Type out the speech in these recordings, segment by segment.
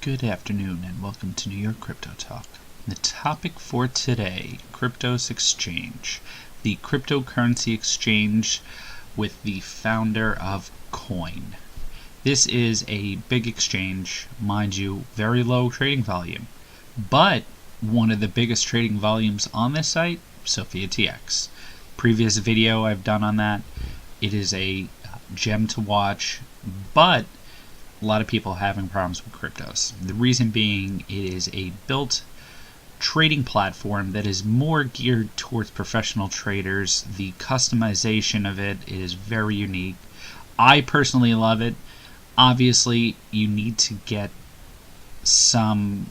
Good afternoon and welcome to NYCryptoTalk. The topic for today, Qryptos exchange, the cryptocurrency exchange with the founder of Coin. This is a big exchange, mind you, very low trading volume, but one of the biggest trading volumes on this site, SophiaTX. Previous video I've done on that, it is a gem to watch, but a lot of people are having problems with Qryptos. The reason being, it is a built trading platform that is more geared towards professional traders. The customization of it is very unique. I personally love it. Obviously, you need to get some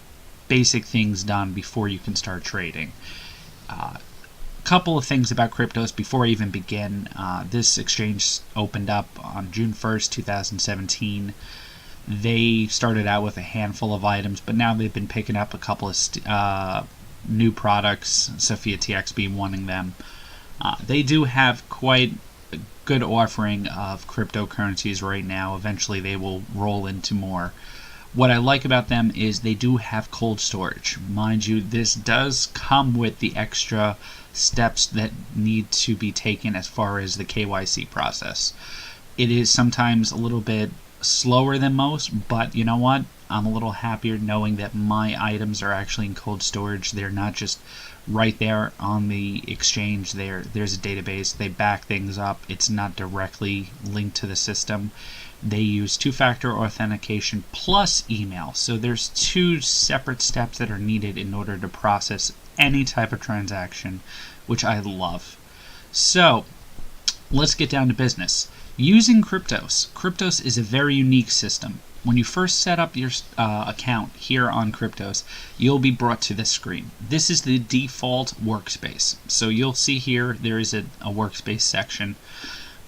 basic things done before you can start trading. Couple of things about Qryptos before I even begin. This exchange opened up on June 1st, 2017. They started out with a handful of items, but now they've been picking up a couple of new products, SophiaTX being one of them. They do have quite a good offering of cryptocurrencies right now. Eventually they will roll into more. What I like about them is they do have cold storage. Mind you, this does come with the extra steps that need to be taken as far as the KYC process. It is sometimes a little bit slower than most, but you know what? I'm a little happier knowing that my items are actually in cold storage. They're not just right there on the exchange. There's a database. They back things up. It's not directly linked to the system. They use two-factor authentication plus email. So there's two separate steps that are needed in order to process any type of transaction, which I love. So let's get down to business. Using Qryptos. Qryptos is a very unique system. When you first set up your account here on Qryptos, you'll be brought to this screen. This is the default workspace. So you'll see here there is a workspace section.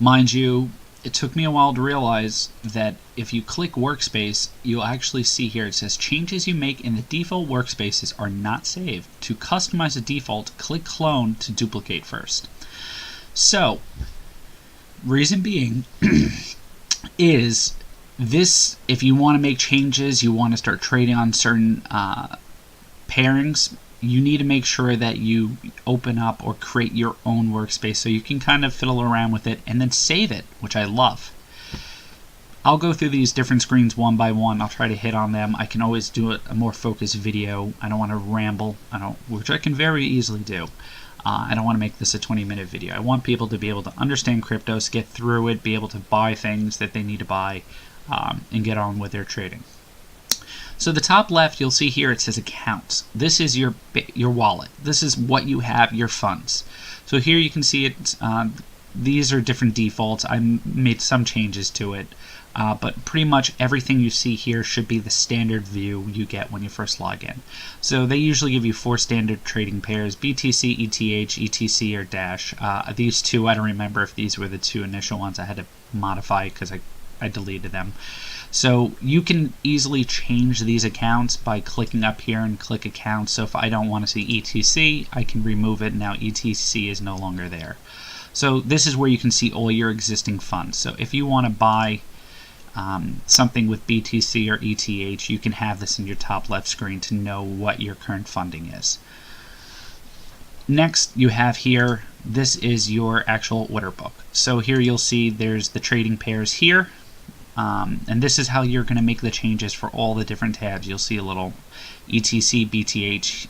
Mind you, it took me a while to realize that if you click workspace, you'll actually see here it says changes you make in the default workspaces are not saved. To customize the default, click clone to duplicate first. So reason being is this, if you want to make changes, you want to start trading on certain pairings, you need to make sure that you open up or create your own workspace so you can kind of fiddle around with it and then save it, which I love. I'll go through these different screens one by one. I'll try to hit on them. I can always do a more focused video. I don't want to ramble, which I can very easily do. I don't want to make this a 20-minute video. I want people to be able to understand Qryptos, get through it, be able to buy things that they need to buy, and get on with their trading. So the top left, you'll see here it says accounts. This is your wallet. This is what you have, your funds. So here you can see it. These are different defaults. I made some changes to it. But pretty much everything you see here should be the standard view you get when you first log in. So they usually give you 4 standard trading pairs, BTC, ETH, ETC, or Dash. These two, I don't remember if these were the 2 initial ones. I had to modify because I deleted them. So you can easily change these accounts by clicking up here and click accounts. So if I don't want to see ETC, I can remove it. Now ETC is no longer there. So this is where you can see all your existing funds. So if you want to buy something with BTC or ETH, you can have this in your top left screen to know what your current funding is. Next, you have here, this is your actual order book. So here you'll see there's the trading pairs here, and this is how you're going to make the changes for all the different tabs. You'll see a little ETC, BTH,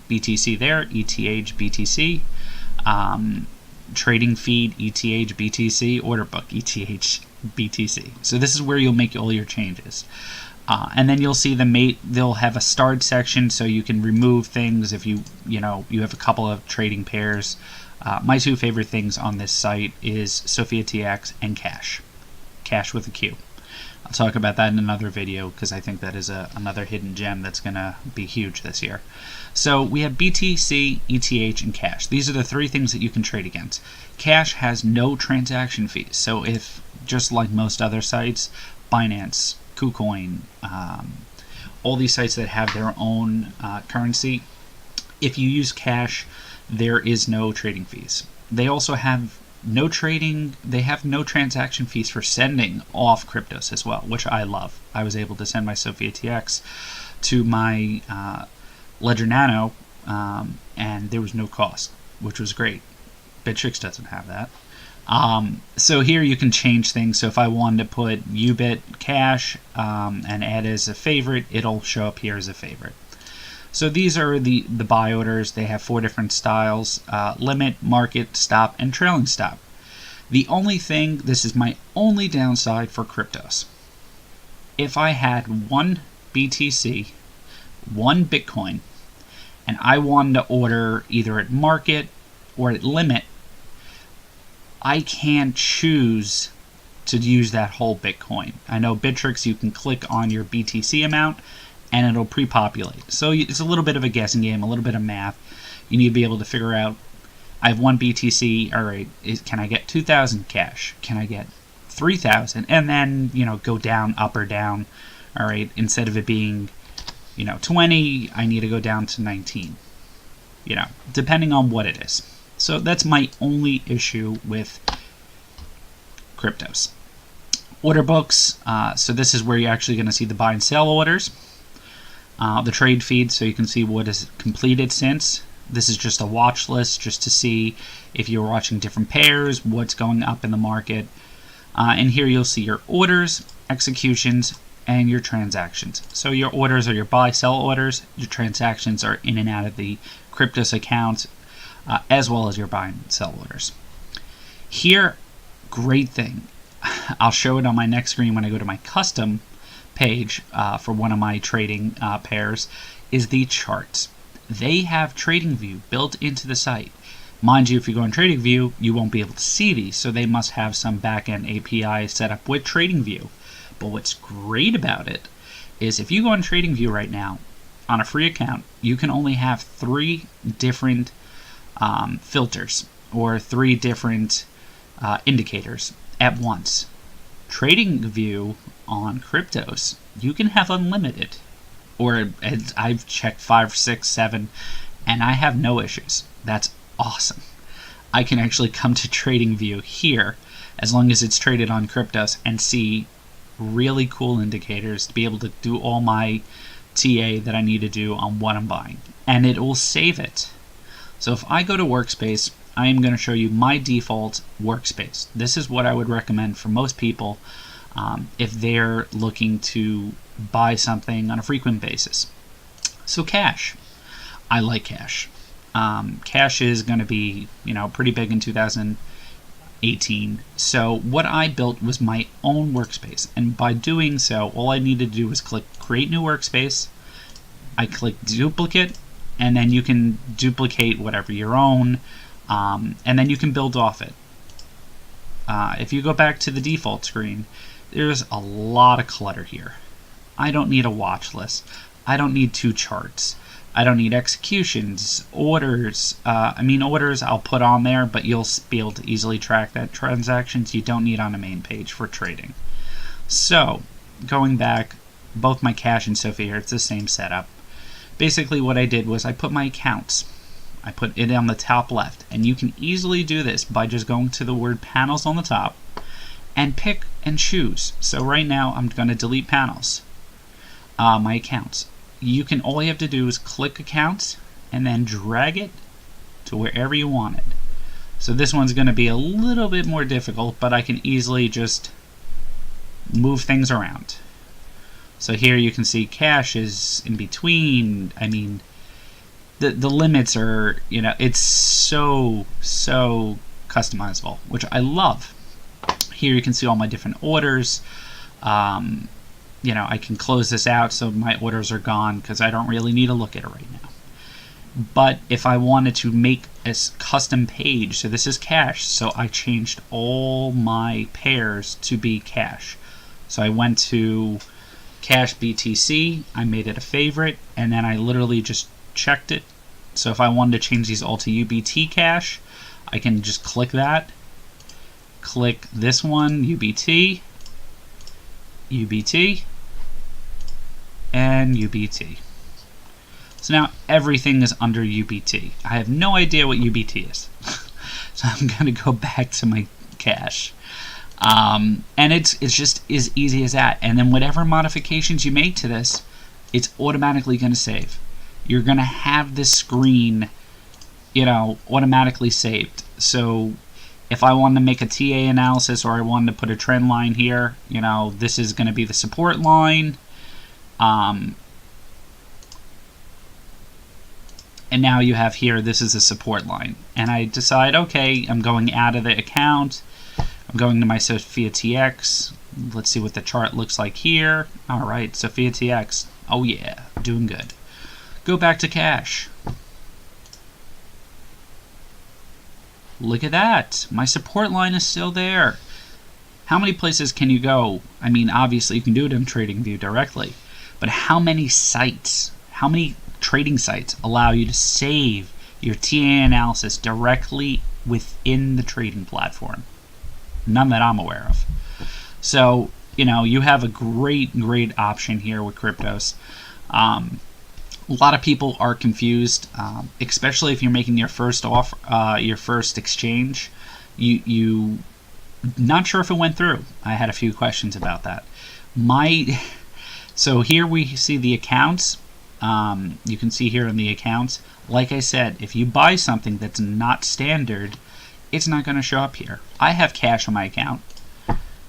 BTC there, ETH, BTC, trading feed, ETH, BTC, order book, ETH, BTC. So this is where you'll make all your changes. And then you'll see they'll have a start section so you can remove things if you have a couple of trading pairs. My 2 favorite things on this site is SophiaTX and Cash. Cash with a Q. I'll talk about that in another video because I think that is another hidden gem that's going to be huge this year. So we have BTC, ETH, and Cash. These are the 3 things that you can trade against. Cash has no transaction fees. So if, just like most other sites, Binance, KuCoin, all these sites that have their own currency, if you use Cash, there is no trading fees. They also have no trading. They have no transaction fees for sending off Qryptos as well, which I love. I was able to send my Sophia TX to my Ledger Nano, and there was no cost, which was great. Bittrex doesn't have that. So here you can change things. So if I wanted to put Ubit Cash and add as a favorite, it'll show up here as a favorite. So these are the buy orders. They have 4 different styles: limit, market, stop, and trailing stop. The only thing, this is my only downside for Qryptos. If I had 1 BTC, 1 Bitcoin, and I wanted to order either at market or at limit, I can't choose to use that whole Bitcoin. I know Bittrex, you can click on your BTC amount and it'll pre-populate. So it's a little bit of a guessing game, a little bit of math. You need to be able to figure out, I have 1 BTC, all right, can I get 2,000 cash? Can I get 3,000? And then, go down, up or down. All right, instead of it being, 20, I need to go down to 19. Depending on what it is. So that's my only issue with Qryptos. Order books. So this is where you're actually going to see the buy and sell orders. The trade feed, so you can see what is completed since. This is just a watch list, just to see if you're watching different pairs, what's going up in the market. And here you'll see your orders, executions, and your transactions. So your orders are your buy-sell orders. Your transactions are in and out of the Qryptos account, as well as your buy and sell orders. Here, great thing. I'll show it on my next screen when I go to my custom page for one of my trading pairs, is the charts. They have TradingView built into the site. Mind you, if you go on TradingView, you won't be able to see these, so they must have some backend API set up with TradingView. But what's great about it is if you go on TradingView right now, on a free account, you can only have 3 different filters or 3 different indicators at once. TradingView on Qryptos, you can have unlimited, or I've checked 5, 6, 7, and I have no issues. That's awesome. I can actually come to TradingView here, as long as it's traded on Qryptos, and see really cool indicators to be able to do all my TA that I need to do on what I'm buying, and it will save it. So if I go to Workspace, I am going to show you my default workspace. This is what I would recommend for most people if they're looking to buy something on a frequent basis. So cash. I like cash. Cash is going to be, pretty big in 2018. So what I built was my own workspace. And by doing so, all I needed to do was click Create New Workspace. I click Duplicate, and then you can duplicate whatever your own, and then you can build off it. If you go back to the default screen, there's a lot of clutter here. I don't need a watch list. I don't need 2 charts. I don't need executions, orders. Orders I'll put on there, but you'll be able to easily track that. Transactions you don't need on a main page for trading. So, going back, both my cash and Sophia here, it's the same setup. Basically what I did was I put my accounts. I put it on the top left, and you can easily do this by just going to the word panels on the top and pick and choose. So right now I'm going to delete panels, my accounts. All you have to do is click accounts and then drag it to wherever you want it. So this one's going to be a little bit more difficult, but I can easily just move things around. So here you can see cash is in between. The limits are, it's so customizable, which I love. Here you can see all my different orders. I can close this out so my orders are gone because I don't really need to look at it right now. But if I wanted to make a custom page, so this is cash, so I changed all my pairs to be cash. So I went to cash BTC, I made it a favorite, and then I literally just checked it. So if I wanted to change these all to UBT cash, I can just click that, click this one, UBT, UBT, and UBT. So now everything is under UBT. I have no idea what UBT is. So I'm going to go back to my cash. And it's just as easy as that. And then whatever modifications you make to this, it's automatically going to save. You're going to have this screen, automatically saved. So if I wanted to make a TA analysis, or I wanted to put a trend line here, this is going to be the support line. And now you have here, this is a support line. And I decide, okay, I'm going out of the account. I'm going to my Sophia TX. Let's see what the chart looks like here. All right, Sophia TX. Oh yeah, doing good. Go back to cash. Look at that. My support line is still there. How many places can you go? I mean, obviously you can do it in TradingView directly, but how many sites, how many trading sites allow you to save your TA analysis directly within the trading platform? None that I'm aware of. So, you have a great option here with Qryptos. A lot of people are confused, especially if you're making your first exchange. You not sure if it went through. I had a few questions about that. So here we see the accounts. You can see here in the accounts. Like I said, if you buy something that's not standard, it's not going to show up here. I have cash on my account,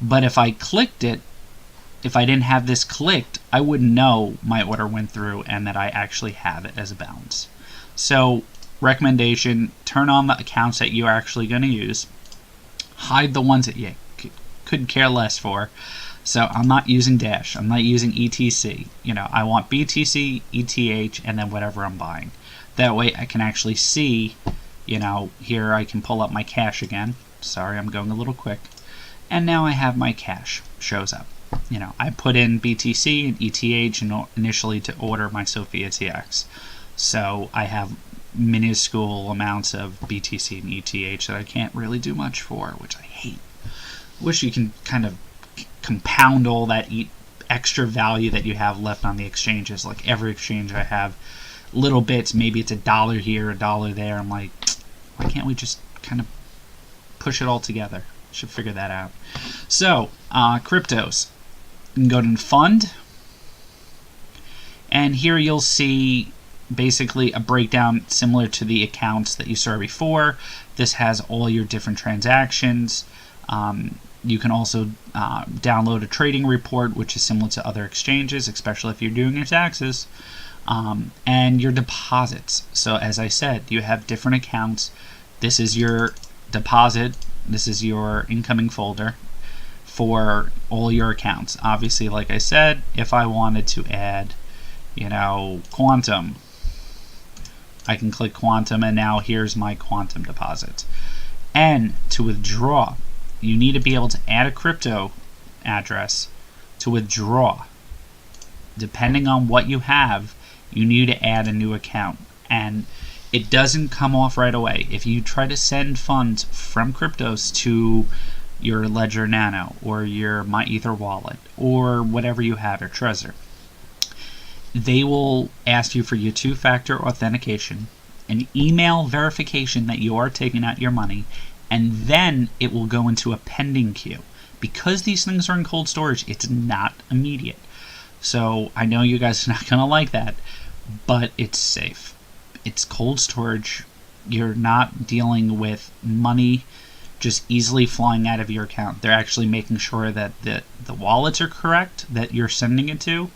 but if I clicked it, if I didn't have this clicked, I wouldn't know my order went through and that I actually have it as a balance. So, recommendation, turn on the accounts that you're actually going to use. Hide the ones that you couldn't care less for. So, I'm not using Dash. I'm not using ETC. I want BTC, ETH, and then whatever I'm buying. That way I can actually see, here I can pull up my cash again. Sorry, I'm going a little quick. And now I have my cash shows up. I put in BTC and ETH initially to order my Sophia TX. So I have minuscule amounts of BTC and ETH that I can't really do much for, which I hate. Wish you can kind of compound all that extra value that you have left on the exchanges. Like every exchange I have little bits, maybe it's $1 here, $1 there. I'm like, why can't we just kind of push it all together? Should figure that out. So, Qryptos. You can go to Fund, and here you'll see basically a breakdown similar to the accounts that you saw before. This has all your different transactions. You can also download a trading report, which is similar to other exchanges, especially if you're doing your taxes, and your deposits. So as I said, you have different accounts. This is your deposit. This is your incoming folder for all your accounts. Obviously, like I said, if I wanted to add, Quantum, I can click Quantum, and now here's my Quantum deposit. And to withdraw, you need to be able to add a crypto address to withdraw. Depending on what you have, you need to add a new account. And it doesn't come off right away. If you try to send funds from Qryptos to your Ledger Nano or your MyEther wallet or whatever you have, your Trezor, they will ask you for your two-factor authentication, an email verification that you are taking out your money, and then it will go into a pending queue. Because these things are in cold storage, it's not immediate. So I know you guys are not going to like that, but it's safe. It's cold storage. You're not dealing with money just easily flying out of your account. They're actually making sure that the wallets are correct that you're sending it to,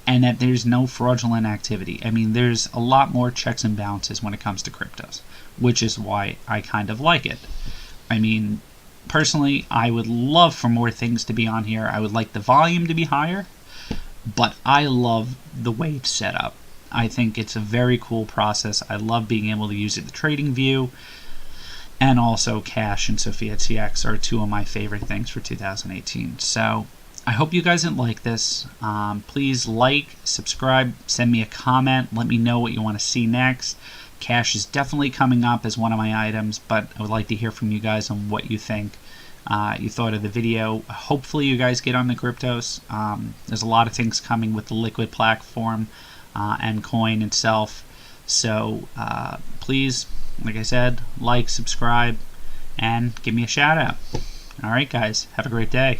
and that there's no fraudulent activity. I mean, there's a lot more checks and balances when it comes to Qryptos, which is why I kind of like it. I mean, personally, I would love for more things to be on here. I would like the volume to be higher, but I love the way it's set up. I think it's a very cool process. I love being able to use it in the trading view, and also Cash and Sophia TX are two of my favorite things for 2018. So I hope you guys didn't like this. Please like, subscribe, send me a comment, let me know what you want to see next. Cash is definitely coming up as one of my items, but I would like to hear from you guys on what you think. You thought of the video. Hopefully you guys get on the Qryptos. There's a lot of things coming with the Liquid platform and coin itself. So please, like I said, like, subscribe, and give me a shout out. Alright guys, have a great day.